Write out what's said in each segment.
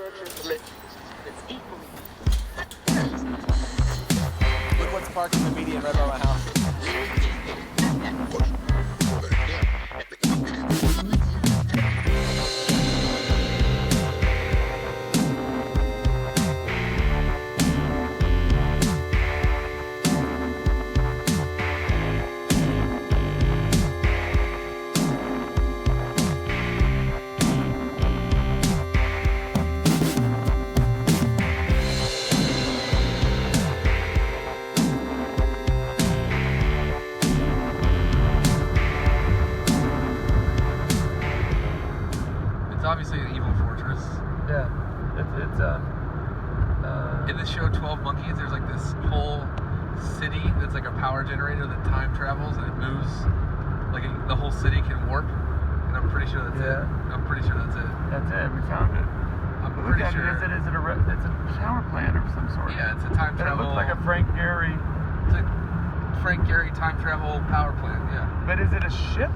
Look what's parked in the median right by my house. Obviously an evil fortress. Yeah, it's in the show 12 Monkeys, there's like this whole city that's like a power generator that time travels and it moves. Like the whole city can warp, and I'm pretty sure that's it. I'm pretty sure that's it. That's it. We found it. I'm pretty sure. Is it it's a shower plant of some sort? Yeah, it's a time travel. It looks like a Frank Gehry. It's a Frank Gehry time travel power plant. Yeah. But is it a ship?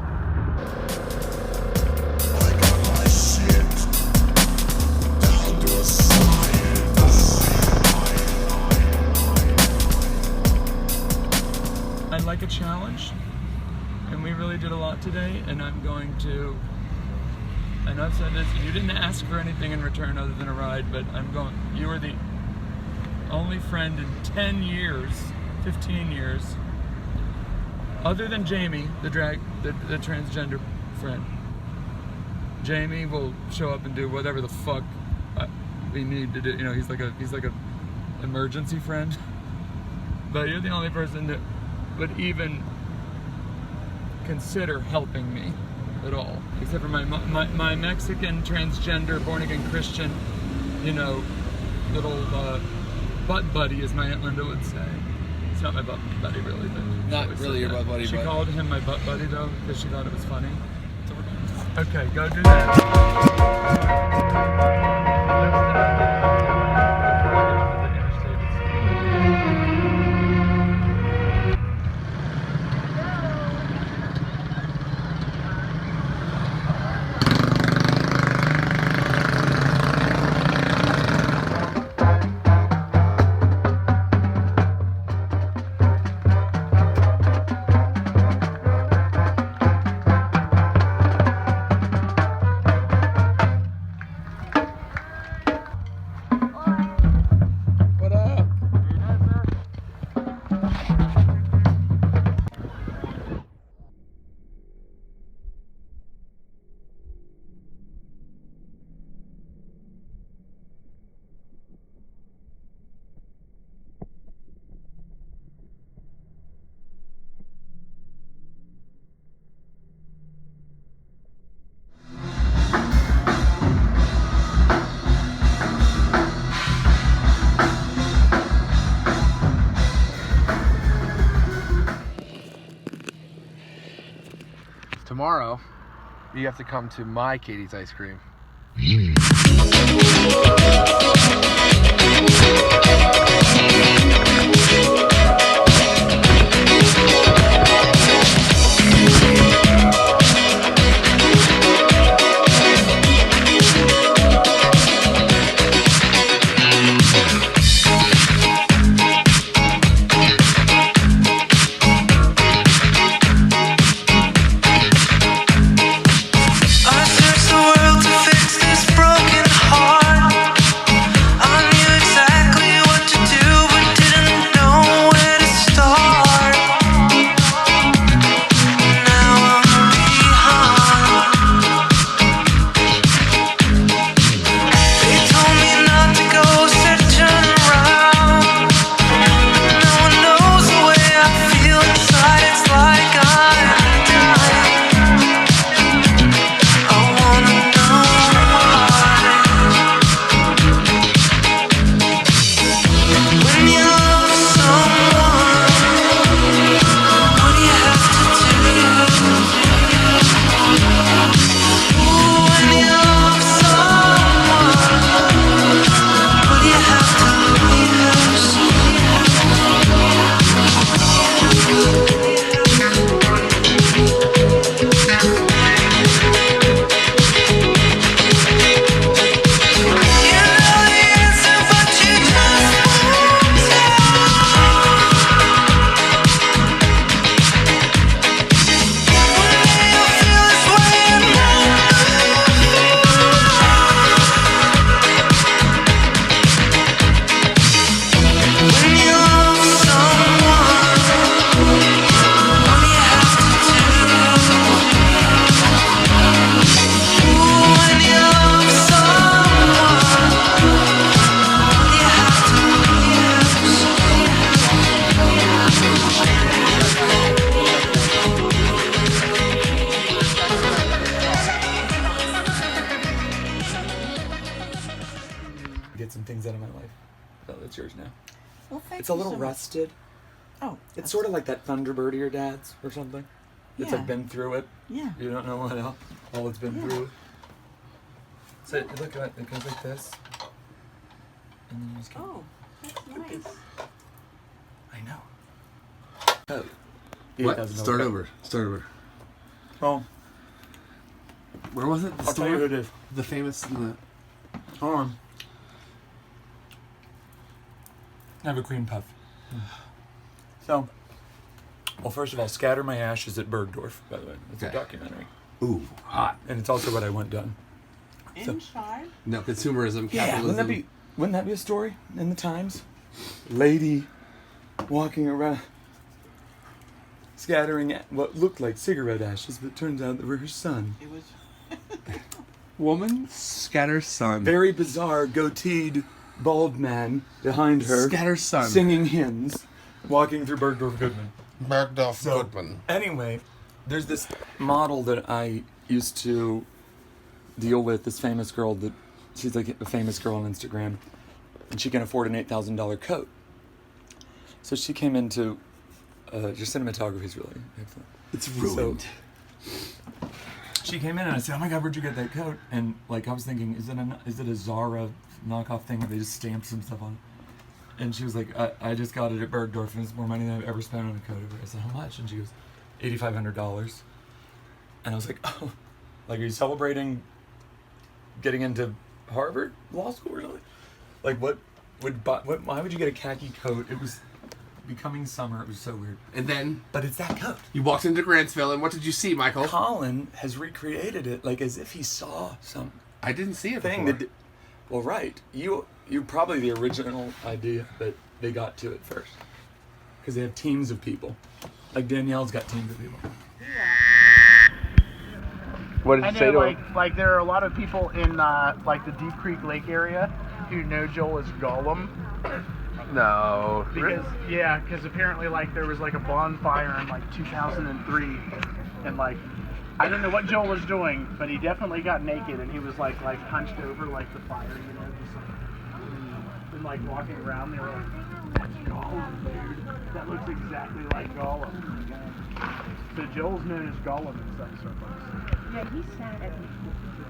I like a challenge, and we really did a lot today, and I'm going to, I know I've said this, you didn't ask for anything in return other than a ride, but you were the only friend in 10 years, 15 years, other than Jamie, the transgender friend. Jamie will show up and do whatever the fuck we need to do. You know, he's like a emergency friend. But you're the only person that would even consider helping me at all, except for my Mexican transgender born again Christian, you know, little butt buddy, as my Aunt Linda would say. It's not my butt buddy really, but not really your butt buddy. She called him my butt buddy though because she thought it was funny. Okay, go do that. Tomorrow, you have to come to my Katie's Ice Cream. I search the world to fix this broken get some things out of my life. So it's yours now. Well, thank It's a you little so much. rusted. Oh, It's sort of like that Thunderbird of your dad's or something. It's Yeah. like been through it. Yeah. You don't know what else. All it's been Yeah. through. So look at it. It goes like this. And then you just go. Oh, that's nice. I know. Oh. What? $8,000 Start cut. over. Start over. Well, Where was it? The I'll store? tell you what it is. The famous. Hold on. I have a cream puff. So, well, first of all, Scatter My Ashes at Bergdorf, by the way. It's a Okay. documentary. Ooh, hot. And it's also what I want done. Inside? No, consumerism, Yeah, capitalism. wouldn't that be a story in the Times? Lady walking around scattering what looked like cigarette ashes, but it turns out they were her son. It was. Woman scatters sun. Very bizarre, goateed, bald man behind her, Scatters sun. singing hymns, walking through Bergdorf Goodman. Bergdorf So, Goodman. anyway, there's this model that I used to deal with, this famous girl that, she's like a famous girl on Instagram, and she can afford an $8,000 coat. So she came into, your cinematography is really excellent. It's ruined. She came in and I said, "Oh my God, where'd you get that coat?" And like I was thinking, is it a Zara knockoff thing where they just stamp some stuff on it? And she was like, I just got it at Bergdorf and it's more money than I've ever spent on a coat ever. I said, "How much?" And she goes, $8,500. And I was like, "Oh, like are you celebrating getting into Harvard Law School or something?" Like why would you get a khaki coat? It was becoming summer. It was so weird. And then But it's that coat. you walked into Grantsville, and what did you see, Michael? Colin has recreated it like as if he saw some I didn't see it thing before. that. Well, right. You're probably the original idea, but they got to it first because they have teams of people. Like Danielle's got teams of people. What did I you say know, to him? like there are a lot of people in like the Deep Creek Lake area who know Joel as Gollum No. because apparently like there was like a bonfire in like 2003, and like I don't know what Joel was doing, but he definitely got naked and he was like hunched over like the fire, you know, just and like walking around. They were like, "That's Gollum, dude. That looks exactly like Gollum." So Joel's known as Gollum in some circles. Yeah, he sat at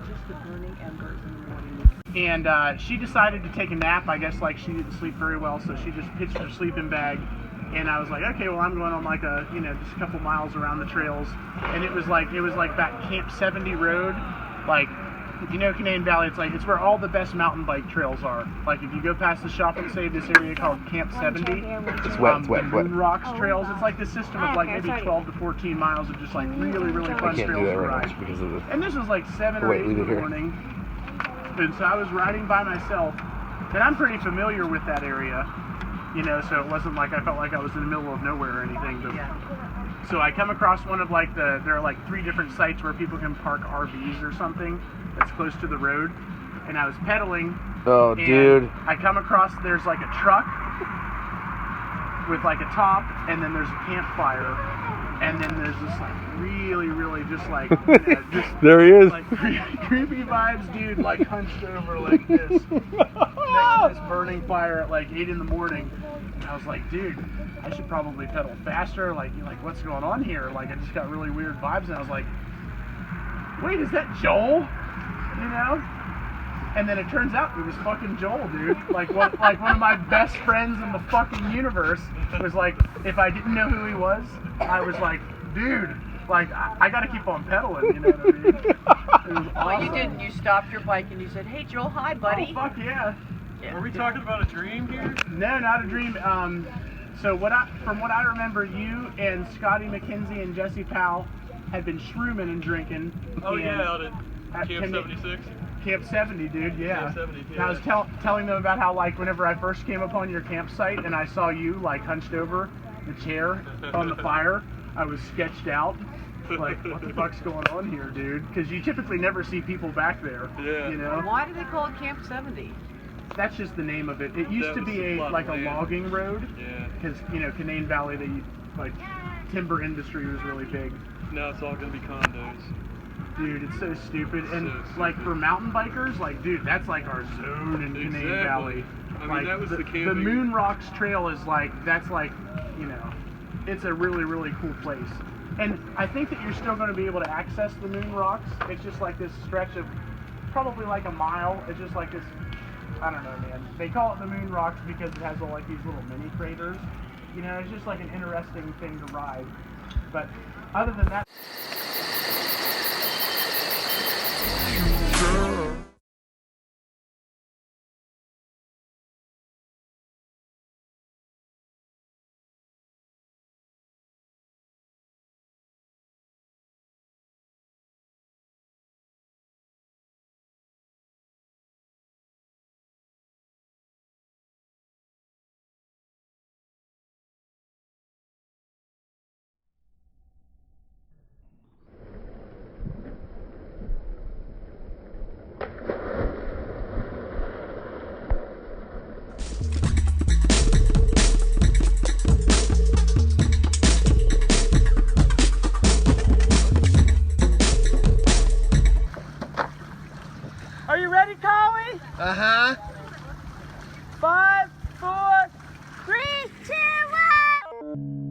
just the burning embers in the morning. And she decided to take a nap. I guess like she didn't sleep very well, so she just pitched her sleeping bag. And I was like, okay, well I'm going on like a just a couple miles around the trails. And it was like that Camp 70 road, like if you know Canadian Valley, it's where all the best mountain bike trails are. Like if you go past the shop and save this area called Camp 70, It's wet, it's wet, the it's wet. Moon Rocks trails. It's like the system of like maybe 12 to 14 miles of just like really I fun can't trails do that to right ride. now just because of the... And this was like 7 or Wait, 8 leave in it the here. morning. And so I was riding by myself, and I'm pretty familiar with that area, so it wasn't like I felt like I was in the middle of nowhere or anything. But, so I come across one of there are like 3 different sites where people can park RVs or something that's close to the road. And I was pedaling. Oh, and dude. I come across, there's like a truck with like a top, and then there's a campfire. And then there's this like really just like just There he is. like creepy vibes, dude, like hunched over like this next to this burning fire at like 8 in the morning. And I was like, dude, I should probably pedal faster. Like what's going on here? Like I just got really weird vibes, and I was like, wait, is that Joel? And then it turns out it was fucking Joel, dude. Like one of my best friends in the fucking universe was like, if I didn't know who he was, I was like, dude, like I gotta keep on pedaling, you know what I mean? It was awesome. Well, you didn't. You stopped your bike and you said, "Hey, Joel, hi, buddy." Oh, fuck yeah. Yeah. Are we talking about a dream here? No, not a dream. So from what I remember, you and Scotty McKenzie and Jesse Powell had been shrooming and drinking. Oh, and yeah, out at Camp Camp 76. Camp 70, dude, yeah. Camp 70, And I was telling them about how, like, whenever I first came upon your campsite and I saw you, like, hunched over the chair on the fire, I was sketched out. Like, what the fuck's going on here, dude? Because you typically never see people back there, Yeah. Why do they call it Camp 70? That's just the name of it. It used That to was be a a lot of land. logging road, Yeah. because, Canadian Valley, timber industry was really big. Now it's all going to be condos. Dude, it's so stupid. And like for mountain bikers, like dude, that's like our zone in Canadian Valley. I mean, Like that was the the camping. Moon Rocks Trail is like that's like, you know, it's a really really cool place. And I think that you're still going to be able to access the Moon Rocks. It's just like this stretch of probably like a mile. It's just like this. I don't know, man. They call it the Moon Rocks because it has all like these little mini craters. You know, it's just like an interesting thing to ride. But other than that. Are you ready, Collie? Uh-huh. 5, 4, 3, 2, 1.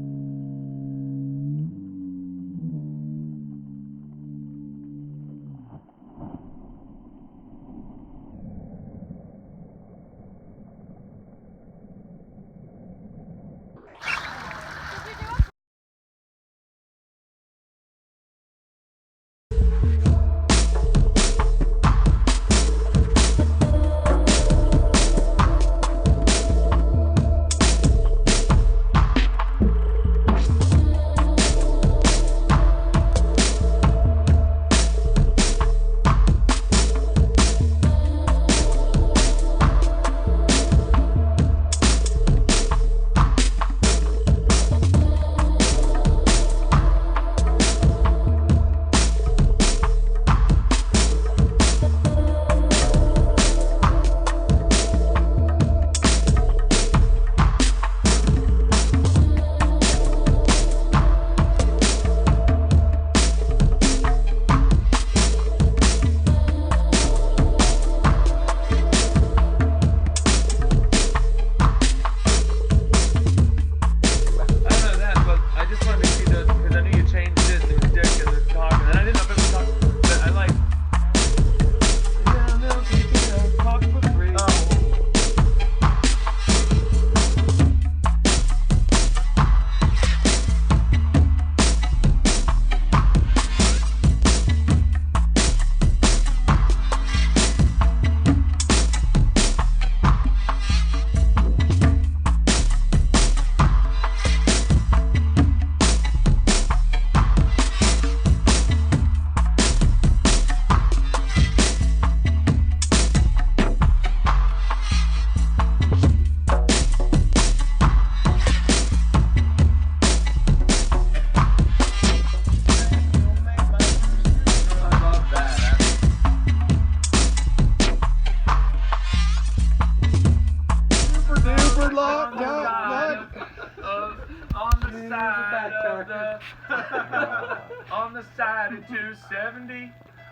On the side of 270.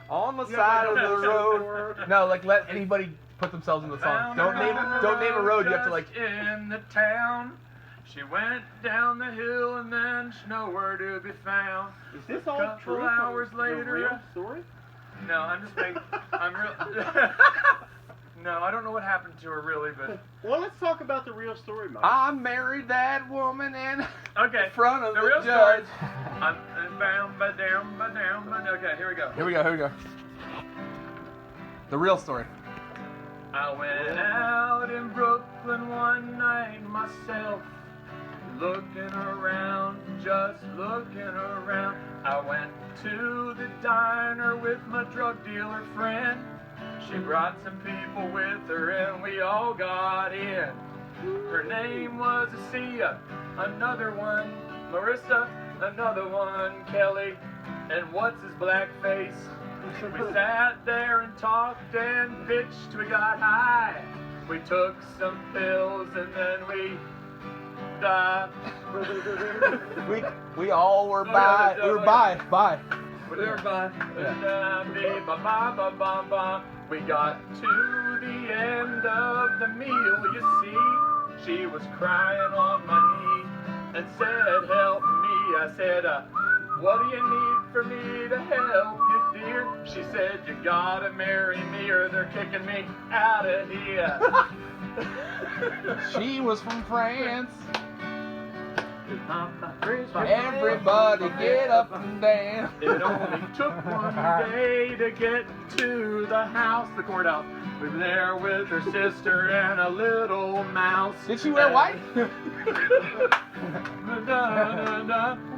On the side of the road. No, like let anybody put themselves in the song. Don't name a road. You have to like. In the town, she went down the hill and then she's nowhere to be found. Is this all Couple true? hours The later. real story? No, I'm just making. I'm real. No, I don't know what happened to her really, but. Well, let's talk about the real story, Mike. I married that woman in Okay. front of The the real judge. story. I'm bound, but down, but down, but okay. Here we go. Here we go. The real story. I went out in Brooklyn one night myself, looking around, just looking around. I went to the diner with my drug dealer friend. She brought some people with her and we all got in. Her name was Asia, another one Marissa, another one Kelly, and what's his black face? We sat there and talked and bitched, we got high. We took some pills and then we died. We all were by. We were by. We got to the end of the meal, you see. She was crying on my knee and said, help me. I said, what do you need for me to help you, dear? She said, you gotta marry me or they're kicking me out of here. She was from France. Everybody get up and dance. It only took one day to get to the house, the courthouse. We were there with her sister and a little mouse. Did she wear white?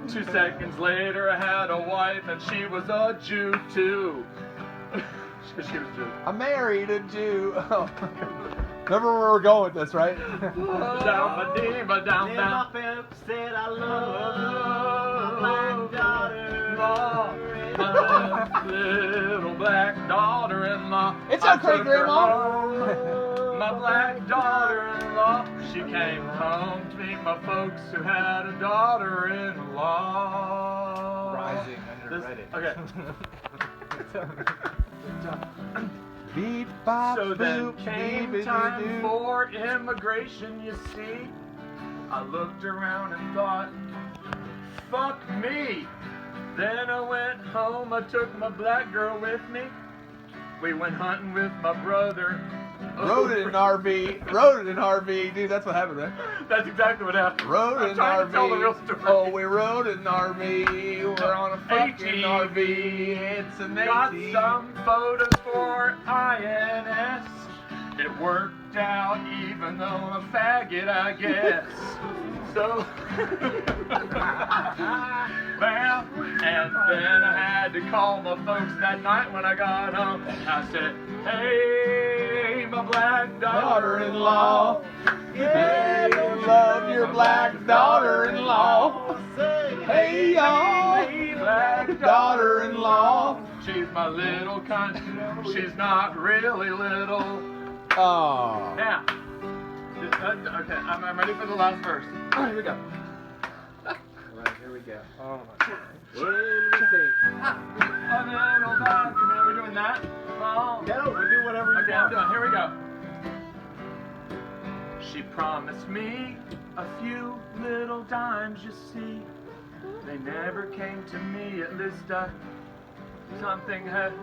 2 seconds later, I had a wife and she was a Jew too. She was Jew. I married a Jew. Oh. Remember where we're going with this, right? Down, down, down. Said I love my black daughter. My little black daughter-in-law. It's I okay, took her Grandma. home. My black daughter-in-law. She came home to meet my folks who had a daughter-in-law. Rising under Reddit. Okay. Beep, bop, So then boop, came beep, time doo, doo. for immigration, you see. I looked around and thought, fuck me. Then I went home, I took my black girl with me. We went hunting with my brother. Rode it in an RV. Rode it in an RV. Dude, that's what happened, right? That's exactly what happened. Rode I'm in an trying RV. to tell the real story. Oh, we rode in an RV. We're on a fucking ATV. RV. It's an Got ATV. some photos for INS. It worked out even though I'm a faggot, I guess. So, bam, and then I had to call my folks that night when I got home. I said, hey, my black Daughter-in-law. Yeah, love your black daughter-in-law. Hey, y'all. Hey, black Daughter-in-law. She's my little cunt. She's not really little. Oh. Now, okay, I'm ready for the last verse. Here we go. Alright, here we go. Oh my God. What do we think? A little dog. We're doing that. Oh. No, we do whatever you Okay, I'm want. done. Here we go. She promised me a few little dimes, you see. They never came to me, at least something had.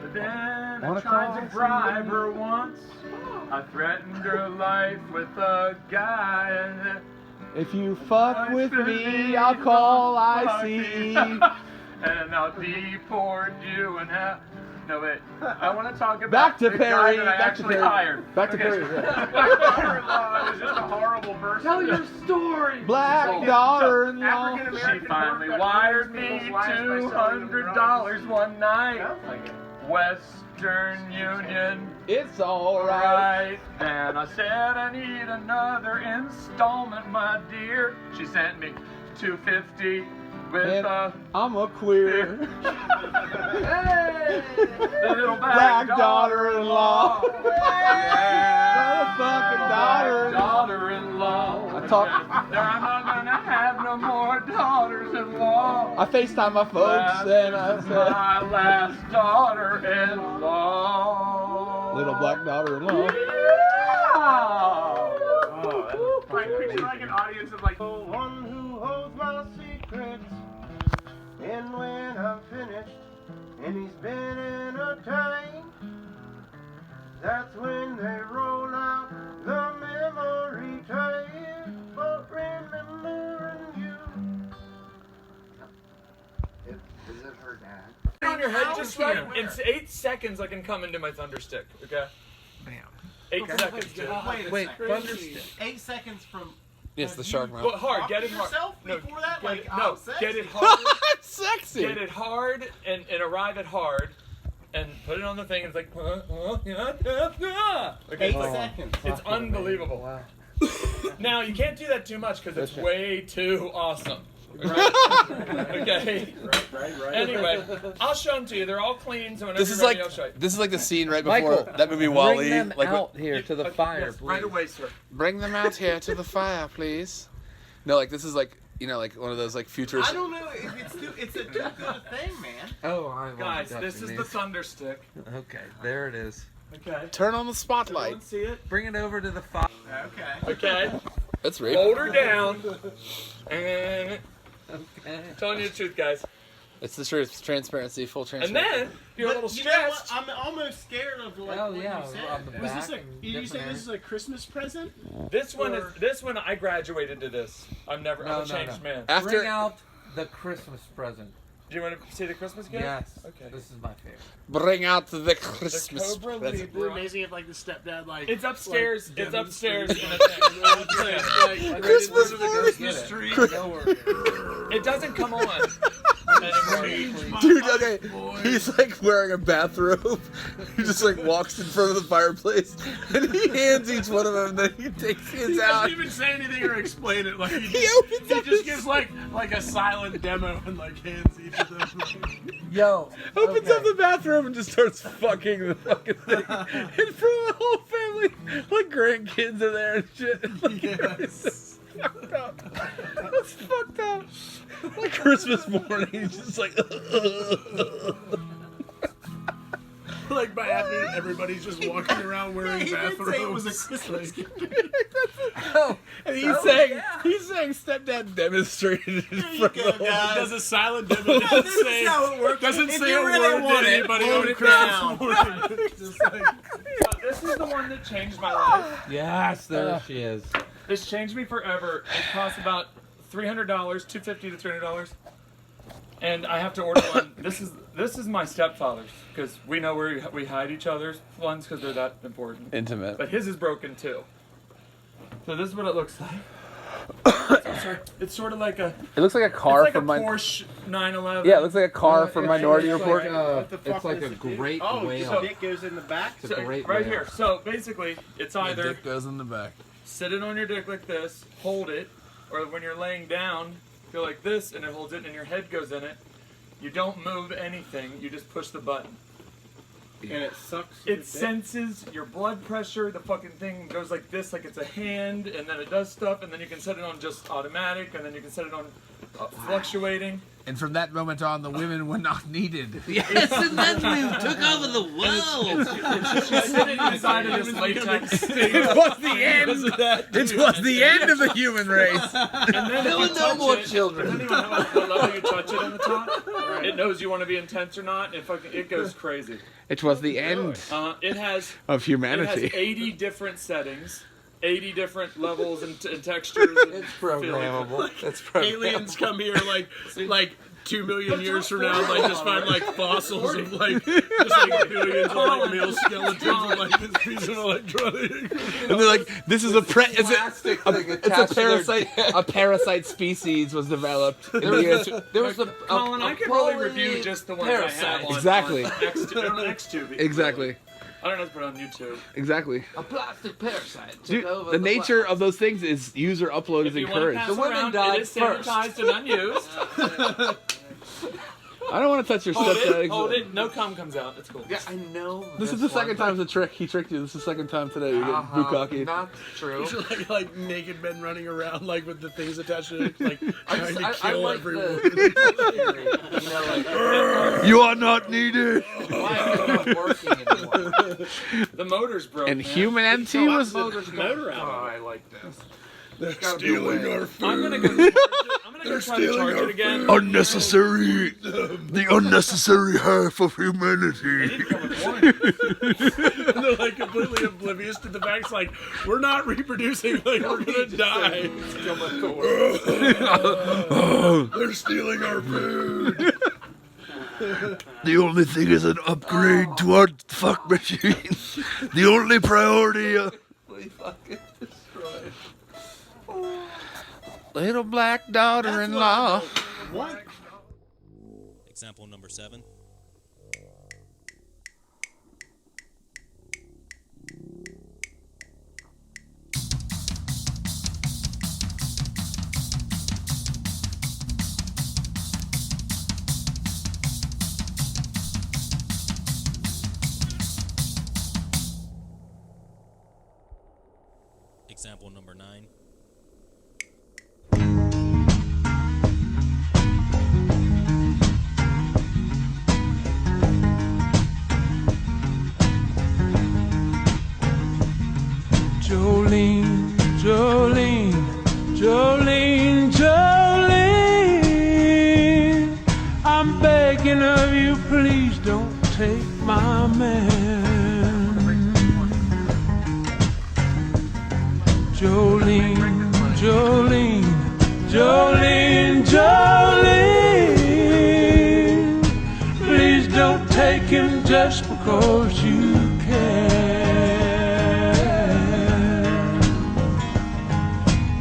But then I Wanna tried call to bribe her once. I threatened her life with a guy, and If you fuck with me, I'll call ICE. and I'll deport you and have. No wait, I want to talk about Back to the guy Perry. that I Back to actually Perry. hired. Back to Okay, Perry. so- Yeah. My daughter-in-law was just a horrible person. Tell your story! Black daughter-in-law. She finally wired me $200 one night. Sounds like it. Western Union. It's alright. Right. Then I said I need another installment, my dear. She sent me $250 with And a I'm a queer. hey, the little Black black daughter-in-law. Yeah. Motherfucking daughter-in-law. Daughter-in-law. I talk- There, I'm not gonna have no more daughters-in-law. I FaceTime my folks and I That's said, my last daughter-in-law. little black daughter-in-law. Oh, Like, picture like an audience of like, the one who holds my secrets. And when I'm finished, and he's been entertained, that's when they roll out the memory tape for remembering you. Is it her dad? On your head just right. In 8 seconds, I can come into my thunderstick. Okay. Bam. 8 seconds. Dude. Wait, thunderstick. 8 seconds from. Yes, the shark mouth. But hard. Get it hard. yourself No, before that? get Like, it, I'm no. sexy. Get it hard. Sexy. Get it hard and arrive at hard, and put it on the thing. And it's like. Okay. 8 it's like- seconds. It's unbelievable. Wow. Now you can't do that too much because it's Okay. way too awesome. Right? Okay. Right. Anyway, I'll show them to you. They're all clean, so whenever This you're is ready, like I'll show you. this is like the scene right before Michael, that movie Wall-E. bring them like out here to the fire, Yes, please. right away, sir. bring them out here to the fire, please. No, like this is like you know, like one of those like futures. I don't know if it's a too good a thing, man. Oh, I Guys, this is the thunder stick. Okay, there it is. Okay. Turn on the spotlight. Everyone see it? Bring it over to the fire. Okay. Okay. That's right. Hold her down. And telling you the truth, guys. It's the truth. It's transparency, full And transparency. then, if you're a little You know what? stressed. I'm almost scared of like Oh, what yeah, you said. on the Was back. this you say this is a Christmas present? This one I graduated to this. I'm a changed man. After Bring out the Christmas present. Do you want to see the Christmas gift? Yes. Okay. This is my favorite. bring out the The Christmas Cobra present. It'd be Libra. amazing if like the stepdad like It's upstairs. like, It's upstairs. In demonstrates- a thing. like, Christmas right morning. into the Christmas tree. It doesn't come on anymore. Dude, okay, he's like wearing a bathrobe. He just like walks in front of the fireplace and he hands each one of them and then he takes his He out. doesn't even say anything or explain it. Like He opens he up just his- gives like a silent demo and like hands each of them. Yo. Opens up the bathroom and just starts fucking the fucking thing in front of the whole family. Like grandkids are there and shit. Like, Yes. fucked up. That's fucked up. Like Christmas morning, he's just like. Like by afternoon, everybody's just walking around wearing He did bathrobes. say it was a Christmas gift. Oh, and he's saying stepdad demonstrated in front of the whole. guys. Does a silent demo. Doesn't This is how it works. Doesn't If say you a really word want to it, anybody hold on it Christmas down. morning. Just like, This is the one that changed my life. Yes, there she is. This changed me forever. It costs about $300, $250 to $300, and I have to order one. This is my stepfather's because we know where we hide each other's ones because they're that important. Intimate. But his is broken too. So this is what it looks like. It's sort of like a It looks like a car it's like from a my. Porsche 911. Yeah, it looks like a car from Minority Report. It's like a great Oh, whale. so dick goes in the back. It's a great right whale. here. So basically, it's either Dick goes in the back. sit it on your dick like this, hold it, or when you're laying down, go like this, and it holds it, and your head goes in it. You don't move anything. You just push the button. And it sucks. It senses your blood pressure. The fucking thing goes like this, like it's a hand, and then it does stuff, and then you can set it on just automatic, and then you can set it on fluctuating. And from that moment on, the women were not needed. Yes, and then we took over the world. She's sitting inside of this latex. It was the end. It was the end of the human race. And then There if were you no touch more it, children. depending on what level you touch it on the top, it knows you want to be intense or not. It goes crazy. It was the end It has of It has humanity. 80 different settings, 80 different levels and textures. And It's programmable. It's programmable. aliens come here like 2 million years from now, and like just find like fossils of like just like billions of like male skeletons with like this piece of electronic. And they're like, "This is a Plastic thing it's a attached to their parasite. dick. A parasite species was developed. In the year There was a Colin, I could probably review just the ones I have on, Exactly. on Xtube. Exactly. I don't know if to put it on YouTube. Exactly. A plastic parasite took Dude, over the nature world. of those things is user upload If is you want to encouraged. pass The women around, died it is sanitized and unused. I don't want to touch your Hold stepdad. it, hold it. No cum comes out. It's cool. Yeah, I know. This is the second time the trick. He tricked you. This is the second time today. You're getting bukkake. Not true. like naked men running around like with the things attached to it, like trying to I kill like everyone. the you know, like You are not needed. why is it not working anymore? The motor's broken. And human MT was. Motor out. Oh, I like this. They're gotta be a way. stealing our food. I'm gonna go. I'm gonna go try to charge it again. Unnecessary. The unnecessary half of It humanity. didn't come with warning. And they're like completely oblivious to the fact. It's like we're not reproducing. Like we're gonna die. They're stealing our food. The only thing is an upgrade to our fuck machine. The only priority. We fucking destroyed. Little black daughter-in-law. What? Example number 7. Example number 9. Jolene, Jolene, Jolene, Jolene, I'm begging of you, please don't take my man. Jolene, Jolene, Jolene, Jolene, please don't take him just because you can.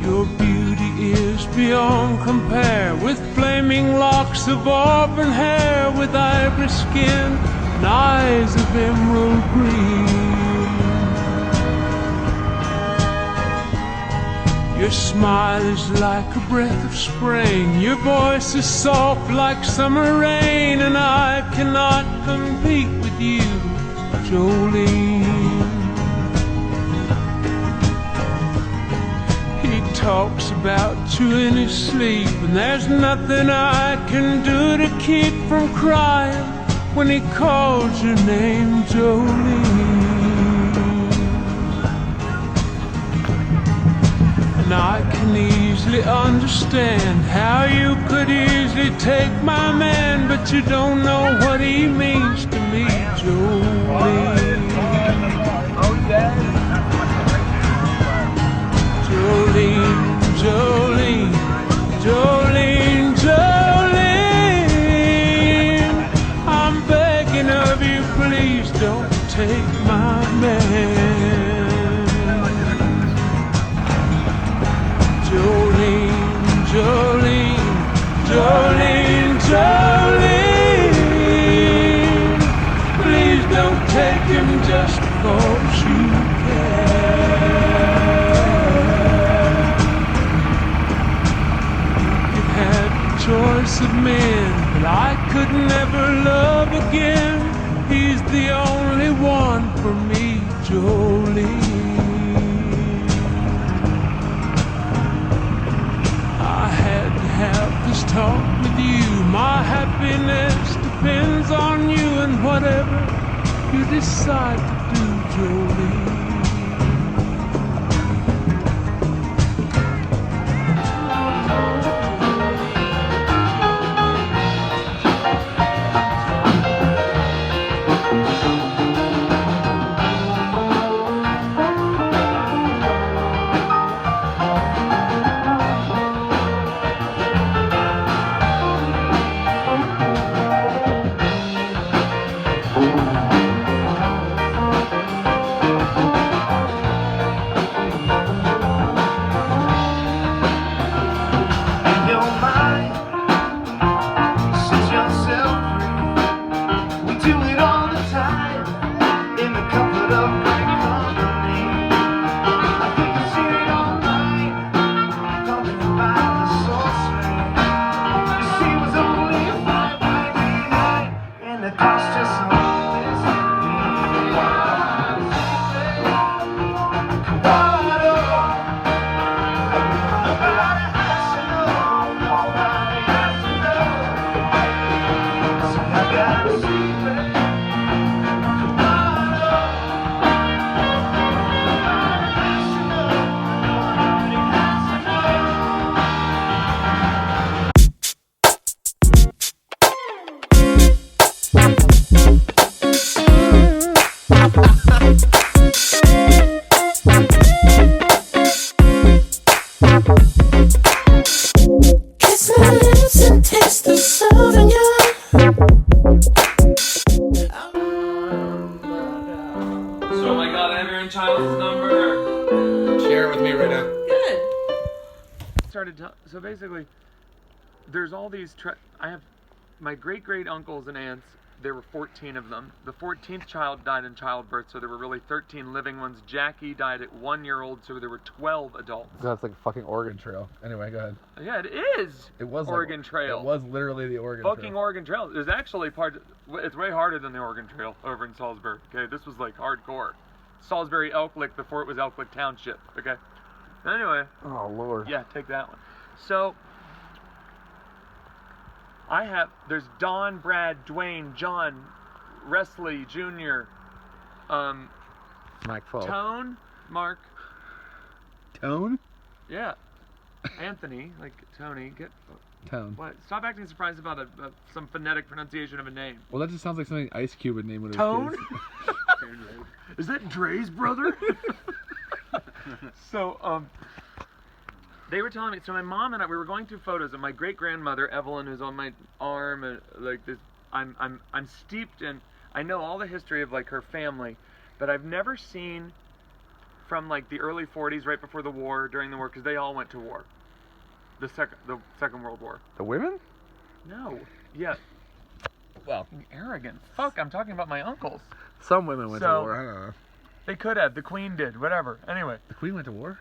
Your beauty is beyond compare, with flaming locks of auburn hair, with ivory skin and eyes of emerald green. Your smile is like a breath of spring, your voice is soft like summer rain, and I cannot compete with you, Jolene. He talks about you in his sleep, and there's nothing I can do to keep from crying when he calls your name, Jolene. And I can easily understand how you could easily take my man, but you don't know what he means to me, Jolene. Jolene, Jolene, Jolene, Jolene, I'm begging of you, please don't take my man. Jolene, Jolene, Jolene, Jolene, please don't take him just because you can. You had the choice of men, but I could never love again. He's the only one for me, Jolene. Have this talk with you. My happiness depends on you, and whatever you decide to do, Jolene. So my God, I have Aaron Child's number. Share it with me right now. So basically, there's all these. I have my great uncles and aunts. There were 14 of them. The 14th child died in childbirth, so there were really 13 living ones. Jackie died at 1 year old, so there were 12 adults. That's like a fucking Oregon Trail. Anyway, go ahead. Yeah, it is. It was Oregon Trail. It was literally the Oregon Fucking Trail. Oregon Trail. There's actually it's way harder than the Oregon Trail over in Salisbury. Okay, this was like hardcore. Salisbury Elk Lick before it was Elk Lick Township. Okay. Anyway. Oh Lord. Yeah, take that one. So there's Don, Brad, Dwayne, John, Wesley Jr., Mike 12. Tone, Mark, Tone? Yeah. Anthony, like Tony. Tone. What? Stop acting surprised about some phonetic pronunciation of a name. Well, that just sounds like something Ice Cube would name one of his Tone? kids. Is that Dre's brother? So, they were telling me, so my mom and I, we were going through photos of my great-grandmother, Evelyn, who's on my arm, and like this, I'm steeped in, I know all the history of like her family, but I've never seen from like the early 40s, right before the war, during the war, because they all went to war. The Second World War. The women? No. Yeah. Well, Arrogant. Fuck, I'm talking about my uncles. some women went to So- war. I don't know. They could have. The Queen did. Whatever. Anyway. The Queen went to war?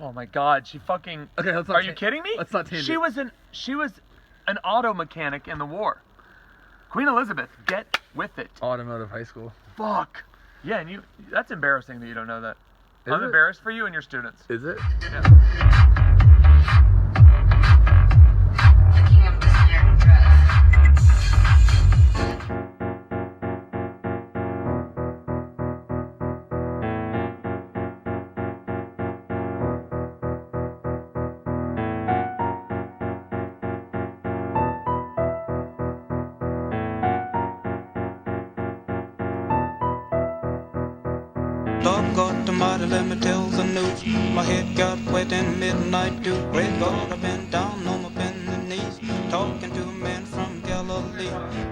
Oh my God, she fucking. Okay, let's not Are you kidding me? Let's not tangent. She was an auto mechanic in the war. Queen Elizabeth, get with it. Automotive high school. Fuck. Yeah, and that's embarrassing that you don't know that. Is I'm it? embarrassed for you and your students. Is it? Yeah. Dog got the mighty, let me tell the news. My head got wet in midnight dew. Red God, I've been down on my bending knees, talking to a man from Galilee.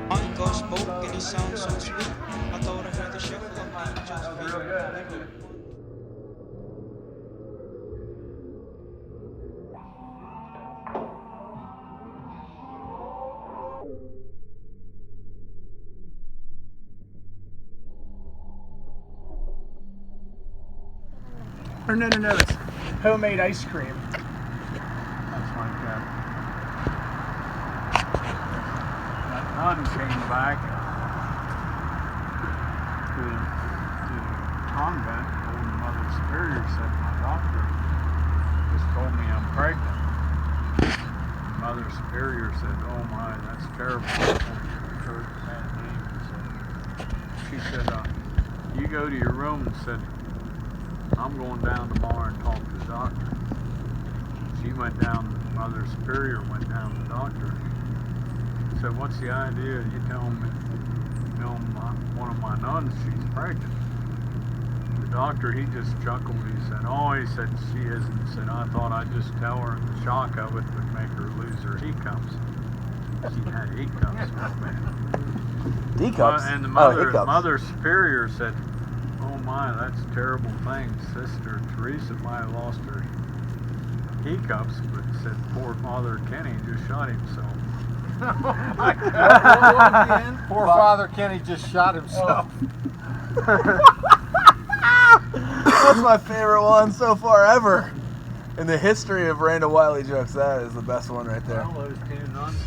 My God spoke and he sounds so sweet. I thought I heard the shuffle of angels feet. Or no, it's homemade ice cream. That's like that. My nun came back to the convent. Old Mother Superior said, my doctor just told me I'm pregnant. Mother Superior said, oh my, that's terrible. Heard that name. She said, you go to your room and said, I'm going down tomorrow and talk to the doctor. She went down, Mother Superior went down to the doctor. Said, what's the idea? You tell him one of my nuns, she's pregnant. The doctor, he just chuckled. He said, she isn't. He said, I thought I'd just tell her, and the shock of it would make her lose her hiccups. She had hiccups, man. Hiccups? And the hiccups. Mother Superior said, oh my, that's a terrible thing. Sister Teresa might have lost her hiccups, but said poor Father Kenny just shot himself. Poor Father Kenny just shot himself. That's my favorite one so far ever. In the history of Randall Wiley jokes, that is the best one right there. Well, those two nuns.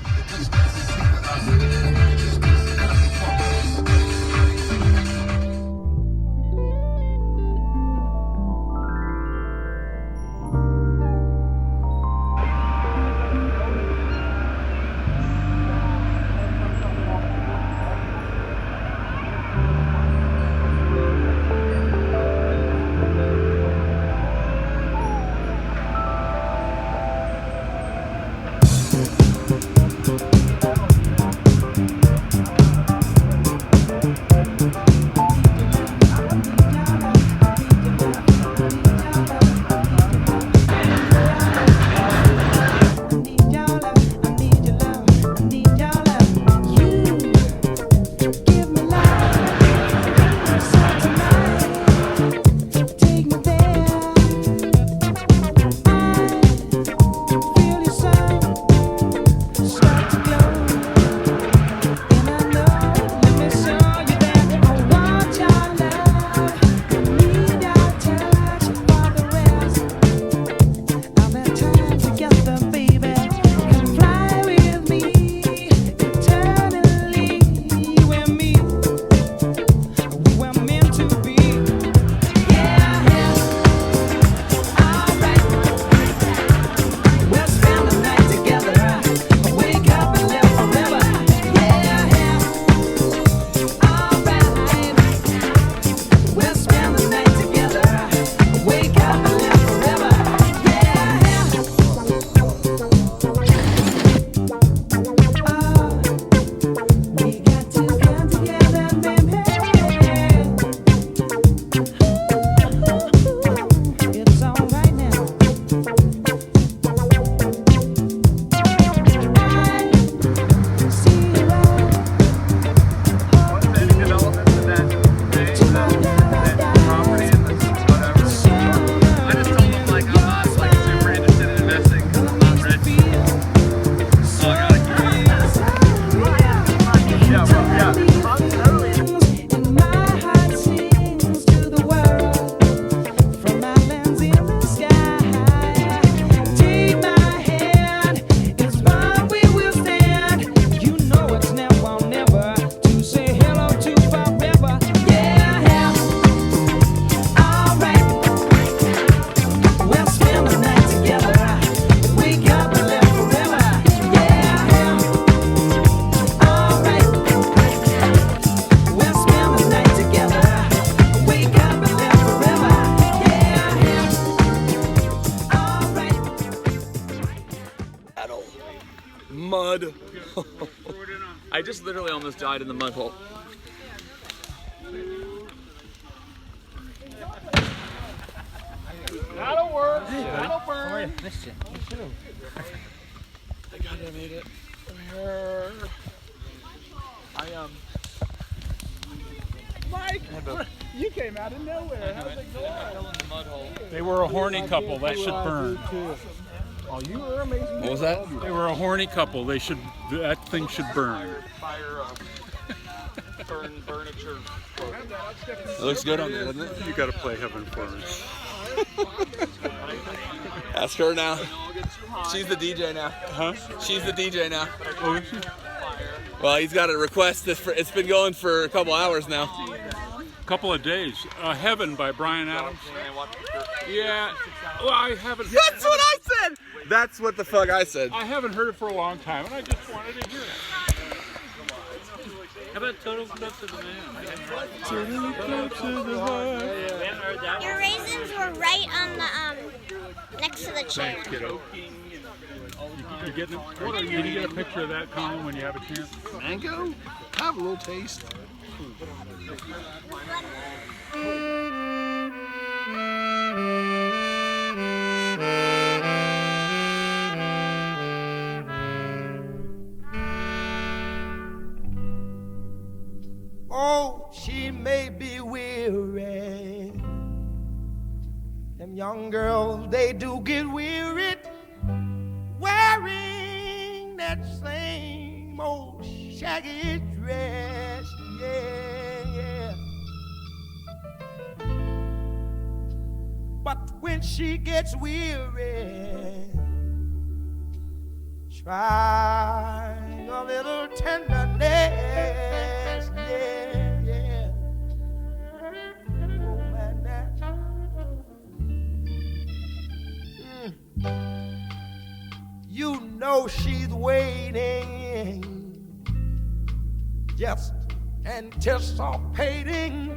mud. I just literally almost died in the mud hole. That'll work. That'll burn. I gotta made it. Here. Mike, you came out of nowhere. How's it going? They were a horny couple. That should burn. Oh, you were amazing. What was that? They were a horny couple. They should. That thing should burn. Burn furniture. It looks good on there, doesn't it? You got to play Heaven First. Ask her now. She's the DJ now. Huh? She's the DJ now. Oh, is she? Well, he's got a request. It's been going for a couple hours now. Couple of days. Heaven by Bryan Adams. Yeah. Well, I haven't. That's what I said. That's what the fuck I said. I haven't heard it for a long time, and I just wanted to hear it. How about Total Eclipse of the Man? Your raisins were right on the next to the chair. You getting it? Can you get a picture of that, Colin, when you have a chance? Mango? Have a little taste. Oh, she may be weary. Them young girls, they do get weary wearing that same old shaggy dress. Yeah, yeah. But when she gets weary, try a little tenderness. Yeah, yeah. Oh, man, you know she's waiting, just anticipating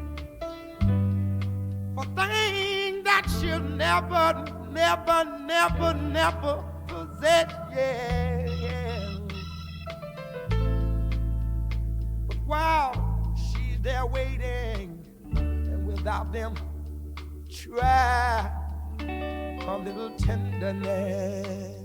for things that she'll never, never, never, never possess. Yeah, yeah. But while she's there waiting, and without them, try a little tenderness.